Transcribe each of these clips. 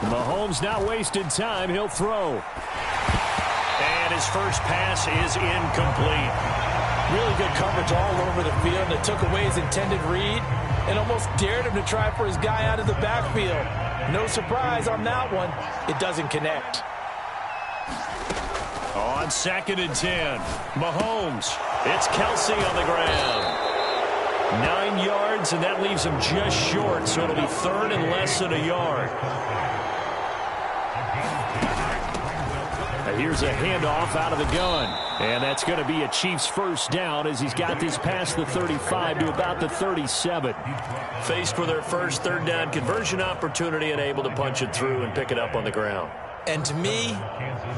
Mahomes not wasting time. He'll throw. And his first pass is incomplete. Really good coverage all over the field. It took away his intended read and almost dared him to try for his guy out of the backfield. No surprise on that one. It doesn't connect. On 2nd and 10, Mahomes. It's Kelsey on the ground. 9 yards, and that leaves him just short, so it'll be 3rd and less than a yard. Now here's a handoff out of the gun. And that's going to be a Chiefs first down as he's got this past the 35 to about the 37. Faced with their first 3rd down conversion opportunity and able to punch it through and pick it up on the ground. And to me,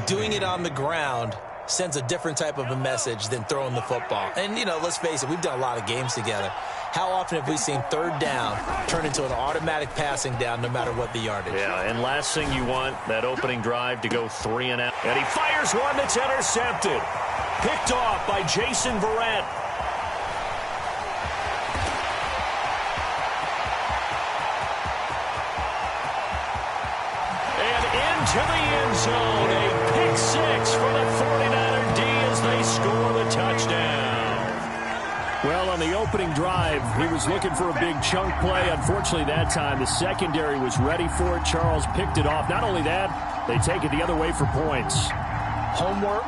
doing it on the ground sends a different type of a message than throwing the football. And, you know, let's face it, we've done a lot of games together. How often have we seen 3rd down turn into an automatic passing down no matter what the yardage? Yeah, and last thing you want, that opening drive to go 3 and out. And he fires one that's intercepted. Picked off by Jason Verrett. And into the end zone. A pick 6 for the 49er D as they score the touchdown. Well, on the opening drive, he was looking for a big chunk play. Unfortunately, that time, the secondary was ready for it. Charles picked it off. Not only that, they take it the other way for points. Homework,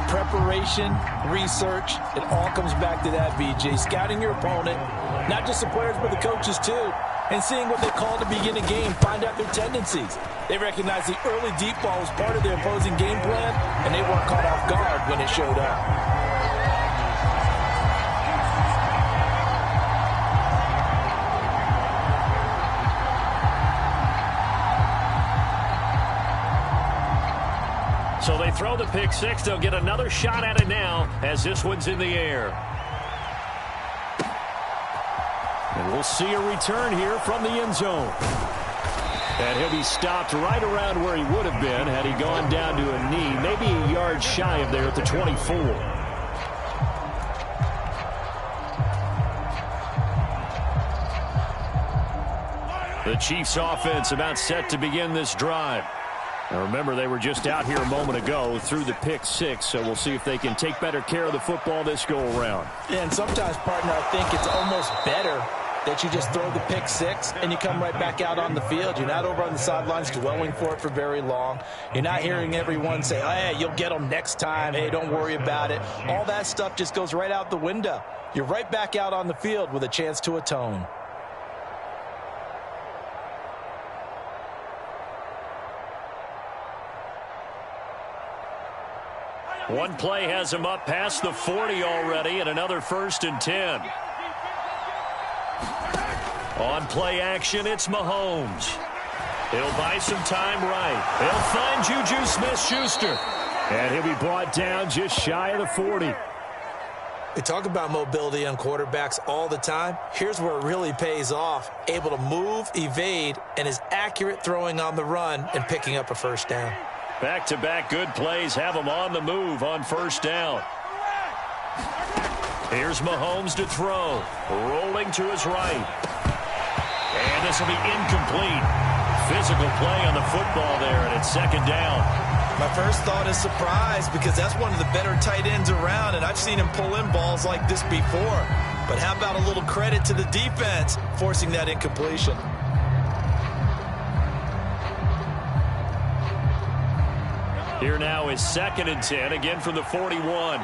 preparation, research, it all comes back to that, BJ. Scouting your opponent, not just the players, but the coaches too, and seeing what they call to begin a game, find out their tendencies. They recognize the early deep ball was part of their opposing game plan, and they weren't caught off guard when it showed up. So they throw the pick 6. They'll get another shot at it now as this one's in the air. And we'll see a return here from the end zone. And he'll be stopped right around where he would have been had he gone down to a knee, maybe a yard shy of there at the 24. The Chiefs offense about set to begin this drive. Now remember, they were just out here a moment ago through the pick 6, so we'll see if they can take better care of the football this go-around. Yeah, and sometimes, partner, I think it's almost better that you just throw the pick 6 and you come right back out on the field. You're not over on the sidelines dwelling for it for very long. You're not hearing everyone say, oh, hey, you'll get them next time. Hey, don't worry about it. All that stuff just goes right out the window. You're right back out on the field with a chance to atone. One play has him up past the 40 already, and another 1st and 10. On play action, it's Mahomes. He'll buy some time right. He'll find Juju Smith-Schuster. And he'll be brought down just shy of the 40. We talk about mobility on quarterbacks all the time. Here's where it really pays off. Able to move, evade, and is accurate throwing on the run and picking up a 1st down. Back-to-back good plays have him on the move on 1st down. Here's Mahomes to throw. Rolling to his right. And this will be incomplete. Physical play on the football there, and it's 2nd down. My first thought is surprise because that's one of the better tight ends around, and I've seen him pull in balls like this before. But how about a little credit to the defense forcing that incompletion? Here now is 2nd and 10, again from the 41.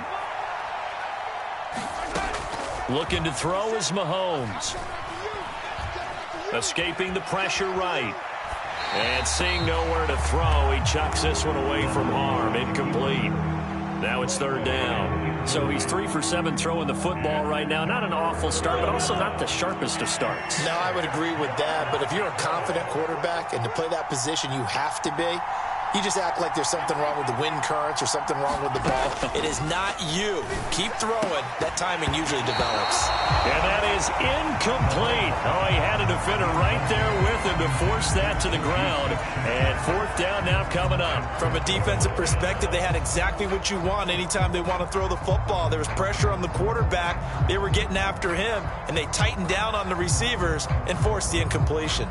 Looking to throw is Mahomes. Escaping the pressure right. And seeing nowhere to throw, he chucks this one away from harm. Incomplete. Now it's 3rd down. So he's 3 for 7 throwing the football right now. Not an awful start, but also not the sharpest of starts. No, I would agree with that. But if you're a confident quarterback and to play that position, you have to be. You just act like there's something wrong with the wind currents or something wrong with the ball. It is not you. Keep throwing. That timing usually develops. And that is incomplete. Oh, he had a defender right there with him to force that to the ground. And 4th down now coming up. From a defensive perspective, they had exactly what you want anytime they want to throw the football. There was pressure on the quarterback. They were getting after him, and they tightened down on the receivers and forced the incompletion.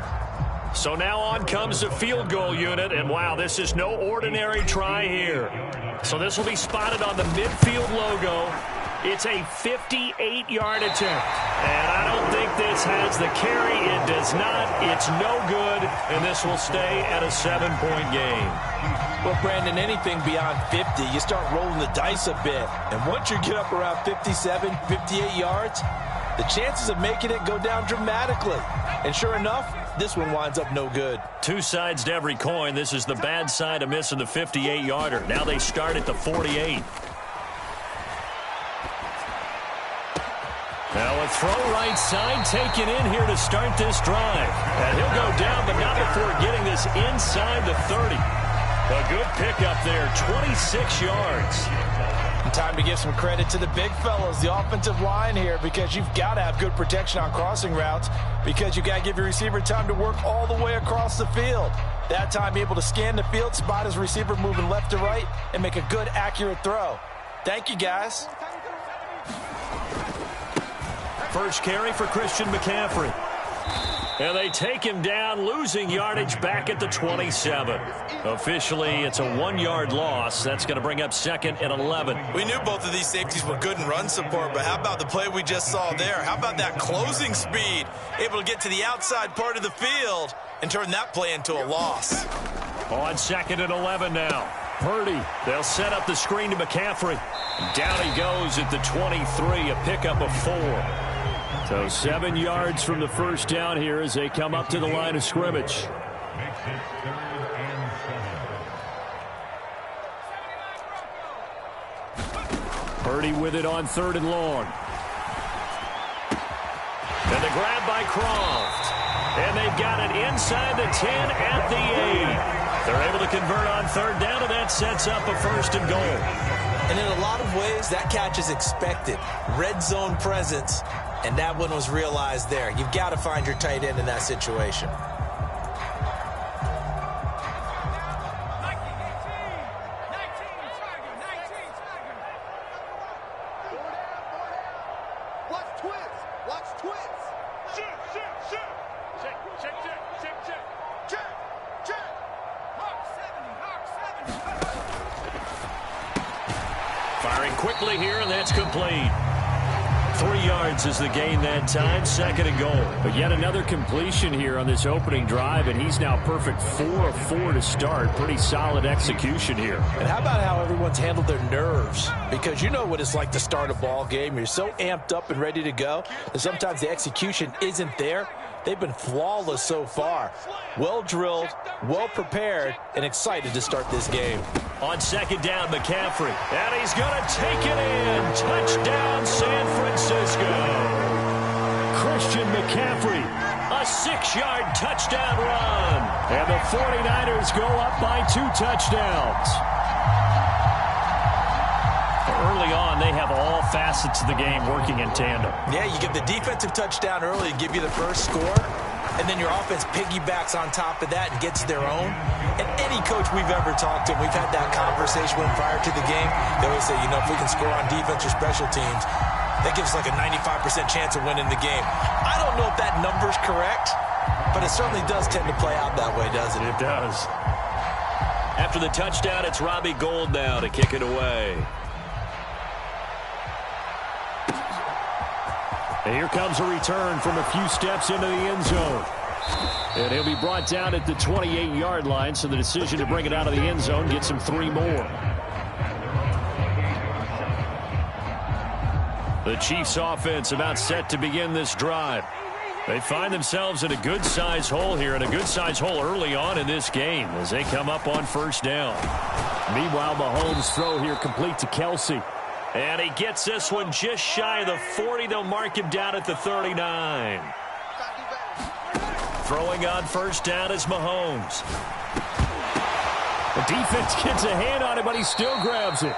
So now on comes the field goal unit, and wow, this is no ordinary try here. So this will be spotted on the midfield logo. It's a 58-yard attempt. And I don't think this has the carry. It does not. It's no good, and this will stay at a 7-point game. Well, Brandon, anything beyond 50, you start rolling the dice a bit. And once you get up around 57, 58 yards, the chances of making it go down dramatically. And sure enough, this one winds up no good. Two sides to every coin. This is the bad side of missing the 58-yarder. Now they start at the 48. Now a throw right side taken in here to start this drive. And he'll go down, but not before getting this inside the 30. A good pickup there, 26 yards. Time to give some credit to the big fellas, the offensive line here, because you've got to have good protection on crossing routes, because you've got to give your receiver time to work all the way across the field. That time, be able to scan the field, spot his receiver moving left to right, and make a good, accurate throw. Thank you, guys. First carry for Christian McCaffrey. And they take him down, losing yardage back at the 27. Officially, it's a 1-yard loss. That's going to bring up second and 11. We knew both of these safeties were good in run support, but how about the play we just saw there? How about that closing speed? Able to get to the outside part of the field and turn that play into a loss. On second and 11 now. Purdy, they'll set up the screen to McCaffrey. Down he goes at the 23, a pickup of 4. So 7 yards from the first down here as they come up to the line of scrimmage. Purdy with it on 3rd and long. And the grab by Croft. And they've got it inside the 10 at the 8. They're able to convert on 3rd down, and that sets up a 1st and goal. And in a lot of ways, that catch is expected. Red zone presence. And that one was realized there. You've got to find your tight end in that situation. Watch twins. Watch twins. Shoot, shoot, shoot. Check, check, check, check, check. Check, check. Mark 70, Mark 70. Firing quickly here, and that's complete. 3 yards is the gain that time, 2nd and goal. But yet another completion here on this opening drive, and he's now perfect 4 of 4 to start. Pretty solid execution here. And how about how everyone's handled their nerves? Because you know what it's like to start a ball game. You're so amped up and ready to go that sometimes the execution isn't there. They've been flawless so far. Well drilled, well prepared, and excited to start this game. On 2nd down, McCaffrey. And he's going to take it in. Touchdown, San Francisco. Christian McCaffrey, a 6-yard touchdown run. And the 49ers go up by 2 touchdowns. Early on, they have all facets of the game working in tandem. Yeah, you get the defensive touchdown early to give you the first score, and then your offense piggybacks on top of that and gets their own. And any coach we've ever talked to, we've had that conversation with prior to the game, they always say, you know, if we can score on defense or special teams, that gives like a 95% chance of winning the game. I don't know if that number's correct, but it certainly does tend to play out that way, doesn't it? It does. After the touchdown, it's Robbie Gould now to kick it away. And here comes a return from a few steps into the end zone. And he'll be brought down at the 28-yard line, so the decision to bring it out of the end zone gets him 3 more. The Chiefs offense about set to begin this drive. They find themselves in a good-sized hole here, and a good-sized hole early on in this game as they come up on 1st down. Meanwhile, Mahomes' throw here complete to Kelsey. And he gets this one just shy of the 40. They'll mark him down at the 39. Throwing on 1st down is Mahomes. The defense gets a hand on it, but he still grabs it.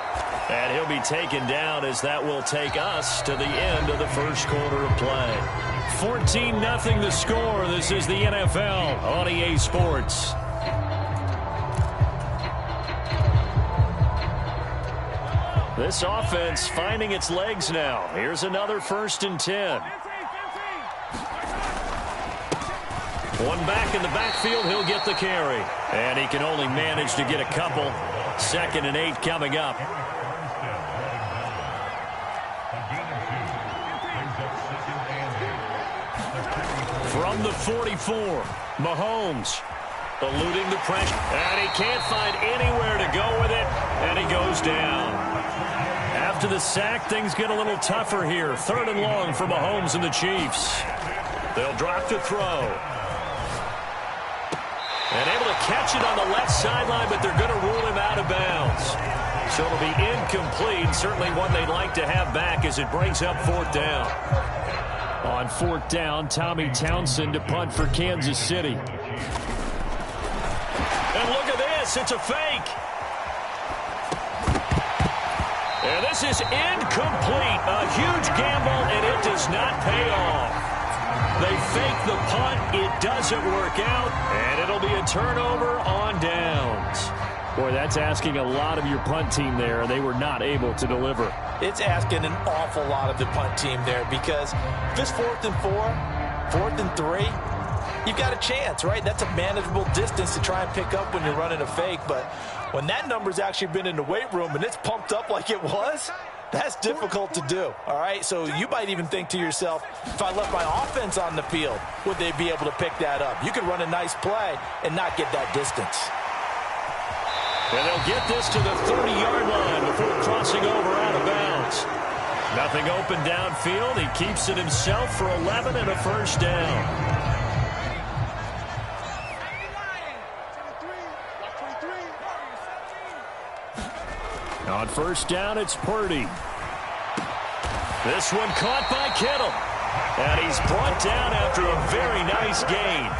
And he'll be taken down as that will take us to the end of the first quarter of play. 14-0 the score. This is the NFL on EA Sports. This offense finding its legs now. Here's another 1st and 10. One back in the backfield, he'll get the carry. And he can only manage to get a couple. 2nd and 8 coming up. From the 44, Mahomes eluding the pressure. And he can't find anywhere to go with it. And he goes down. After the sack, things get a little tougher here. 3rd and long for Mahomes and the Chiefs. They'll drop to throw. And able to catch it on the left sideline, but they're going to rule him out of bounds. So it'll be incomplete. Certainly one they'd like to have back as it brings up 4th down. On 4th down, Tommy Townsend to punt for Kansas City. And look at this. It's a fake. And this is incomplete. A huge gamble, and it does not pay off. They fake the punt. It doesn't work out, and it'll be a turnover on downs. Boy, that's asking a lot of your punt team there, and they were not able to deliver. It's asking an awful lot of the punt team there because if it's 4th and 4, 4th and 3, you've got a chance, right? That's a manageable distance to try and pick up when you're running a fake, but when that number's actually been in the weight room and it's pumped up like it was, that's difficult to do, all right? So you might even think to yourself, if I left my offense on the field, would they be able to pick that up? You could run a nice play and not get that distance. And they'll get this to the 30-yard line before crossing over out of bounds. Nothing open downfield. He keeps it himself for 11 and a 1st down. On 1st down, it's Purdy. This one caught by Kittle. And he's brought down after a very nice gain.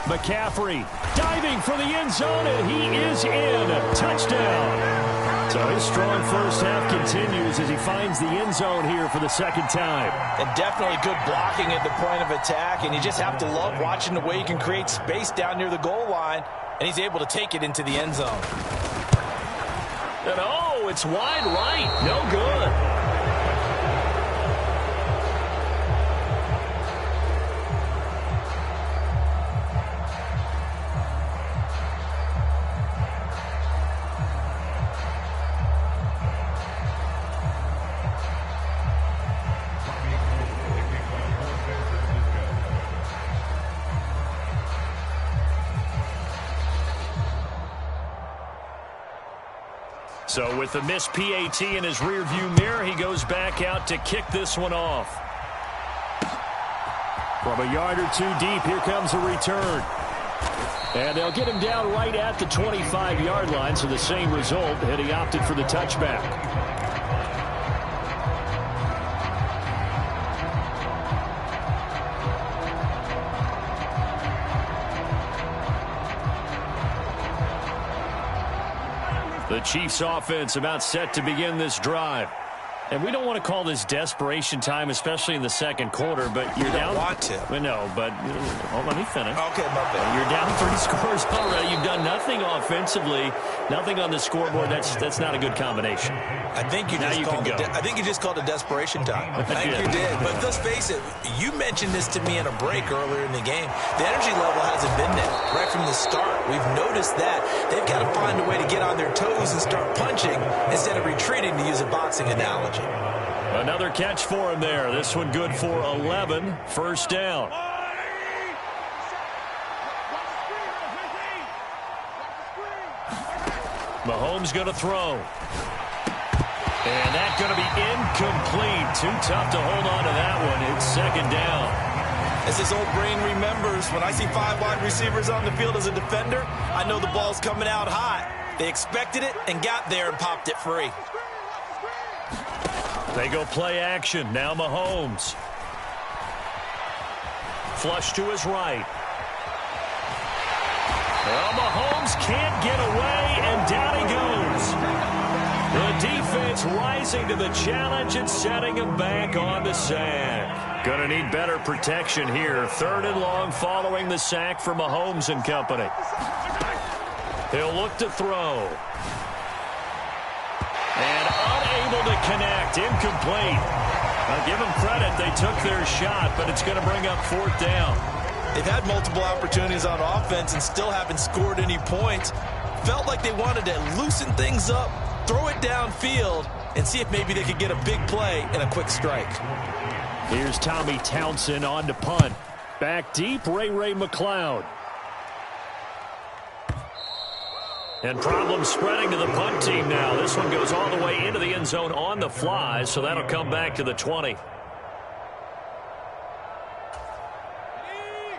McCaffrey diving for the end zone, and he is in. Touchdown. So his strong first half continues as he finds the end zone here for the 2nd time. And definitely good blocking at the point of attack, and you just have to love watching the way he can create space down near the goal line, and he's able to take it into the end zone. And oh, it's wide right. No good. So with the missed PAT in his rearview mirror, he goes back out to kick this one off. From a yard or 2 deep, here comes a return. And they'll get him down right at the 25-yard line, so the same result, and he opted for the touchback. The Chiefs offense about set to begin this drive. And we don't want to call this desperation time, especially in the 2nd quarter, but you're down. You don't want to. No, but let me finish. Okay, my bad. You're down 3 scores already. You've done nothing offensively, nothing on the scoreboard. That's not a good combination. I think you just called it desperation time. I think you did. But let's face it, you mentioned this to me in a break earlier in the game. The energy level hasn't been there right from the start. We've noticed that. They've got to find a way to get on their toes and start punching instead of retreating, to use a boxing analogy. Another catch for him there. This one good for 11. 1st down. Mahomes going to throw. And that's going to be incomplete. Too tough to hold on to that one. It's 2nd down. As this old brain remembers, when I see 5 wide receivers on the field as a defender, I know the ball's coming out hot. They expected it and got there and popped it free. They go play action. Now Mahomes. Flush to his right. Well, Mahomes can't get away, and down he goes. The defense rising to the challenge and setting him back on the sack. Going to need better protection here. 3rd and long following the sack for Mahomes and company. He'll look to throw. And unable to connect. Incomplete. I'll give them credit. They took their shot, but it's going to bring up 4th down. They've had multiple opportunities on offense and still haven't scored any points. Felt like they wanted to loosen things up, throw it downfield, and see if maybe they could get a big play and a quick strike. Here's Tommy Townsend on to punt. Back deep, Ray McCloud. And problems spreading to the punt team now. This one goes all the way into the end zone on the fly, so that'll come back to the 20.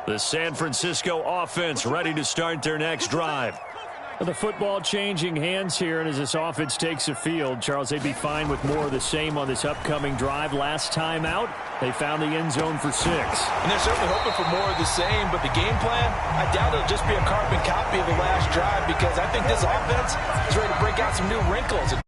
The San Francisco offense ready to start their next drive. The football changing hands here, and as this offense takes the field, Charles, they'd be fine with more of the same on this upcoming drive. Last time out, they found the end zone for 6. And they're certainly hoping for more of the same, but the game plan, I doubt it'll just be a carbon copy of the last drive because I think this offense is ready to break out some new wrinkles.